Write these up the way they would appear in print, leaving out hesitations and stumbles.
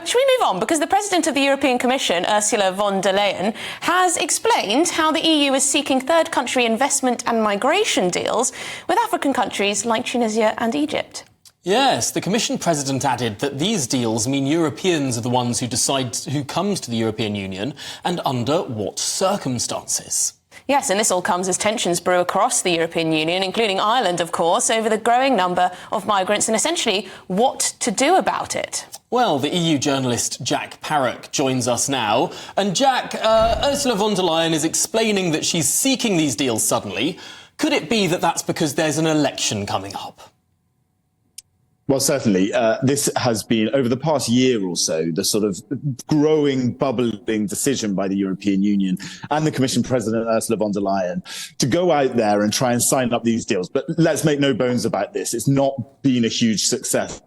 Should we move on? Because the President of the European Commission, Ursula von der Leyen, has explained how the EU is seeking third country investment and migration deals with African countries like Tunisia and Egypt. Yes, the Commission President added that these deals mean Europeans are the ones who decide who comes to the European Union and under what circumstances. Yes, and this all comes as tensions brew across the European Union, including Ireland, of course, over the growing number of migrants and essentially what to do about it. Well, the EU journalist Jack Parrock joins us now. And Jack, Ursula von der Leyen is explaining that she's seeking these deals suddenly. Could it be that that's because there's an election coming up? Well, certainly. This has been, over the past year or so, the sort of growing, bubbling decision by the European Union and the Commission President, Ursula von der Leyen, to go out there and try and sign up these deals. But let's make no bones about this. It's not been a huge success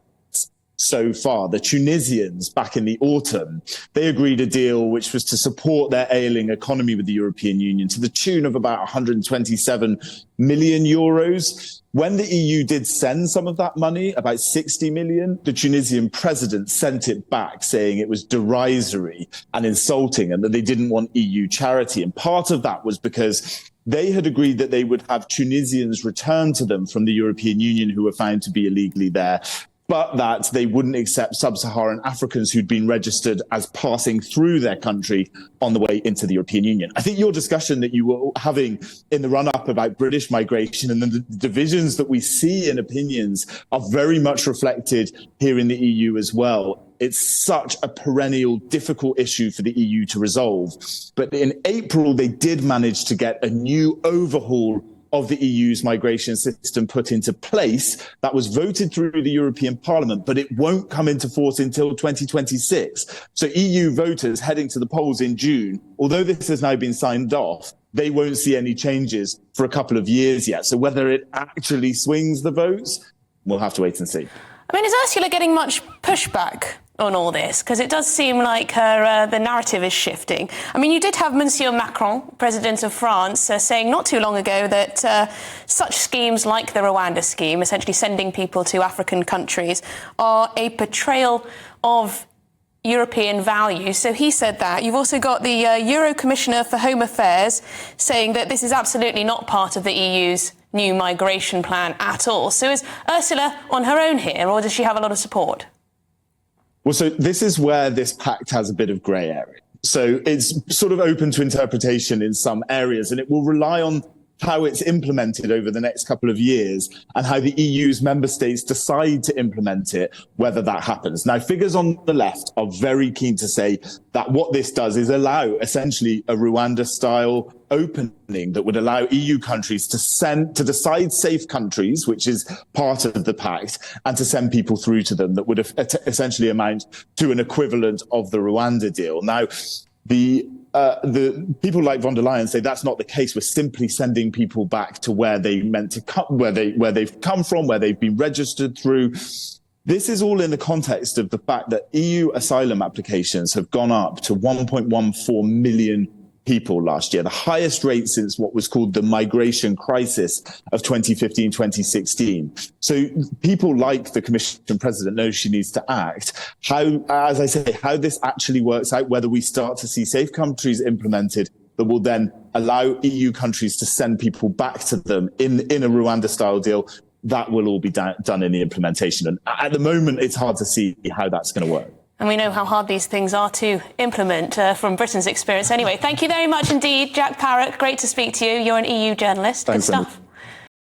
so far. The Tunisians, back in the autumn, they agreed a deal which was to support their ailing economy with the European Union to the tune of about 127 million euros. When the EU did send some of that money, about 60 million, the Tunisian president sent it back, saying it was derisory and insulting and that they didn't want EU charity. And part of that was because they had agreed that they would have Tunisians returned to them from the European Union who were found to be illegally there, but that they wouldn't accept sub-Saharan Africans who'd been registered as passing through their country on the way into the European Union. I think your discussion that you were having in the run-up about British migration and the divisions that we see in opinions are very much reflected here in the EU as well. It's such a perennial, difficult issue for the EU to resolve. But in April, they did manage to get a new overhaul of the EU's migration system put into place that was voted through the European Parliament, but it won't come into force until 2026. So EU voters heading to the polls in June, although this has now been signed off, they won't see any changes for a couple of years yet. So whether it actually swings the votes, we'll have to wait and see. I mean, is Ursula getting much pushback on all this? Because it does seem like the narrative is shifting. I mean, you did have Monsieur Macron, President of France, saying not too long ago that such schemes like the Rwanda scheme, essentially sending people to African countries, are a betrayal of European values. So he said that. You've also got the Euro Commissioner for Home Affairs saying that this is absolutely not part of the EU's new migration plan at all. So is Ursula on her own here, or does she have a lot of support? Well, so this is where this pact has a bit of grey area. So it's sort of open to interpretation in some areas, and it will rely on how it's implemented over the next couple of years and how the EU's member states decide to implement it, whether that happens. Now, figures on the left are very keen to say that what this does is allow essentially a Rwanda-style opening that would allow EU countries to decide safe countries, which is part of the pact, and to send people through to them that would essentially amount to an equivalent of the Rwanda deal. Now, the people like von der Leyen say that's not the case. We're simply sending people back to where they meant to come, where they've come from, where they've been registered through. This is all in the context of the fact that EU asylum applications have gone up to 1.14 million people last year, the highest rate since what was called the migration crisis of 2015-2016. So people like the Commission President know she needs to act. How, as I say, how this actually works out, whether we start to see safe countries implemented that will then allow EU countries to send people back to them in a Rwanda-style deal, that will all be done in the implementation. And at the moment, it's hard to see how that's going to work. And we know how hard these things are to implement from Britain's experience. Anyway, thank you very much indeed, Jack Parrock. Great to speak to you. You're an EU journalist. Thanks, Good stuff.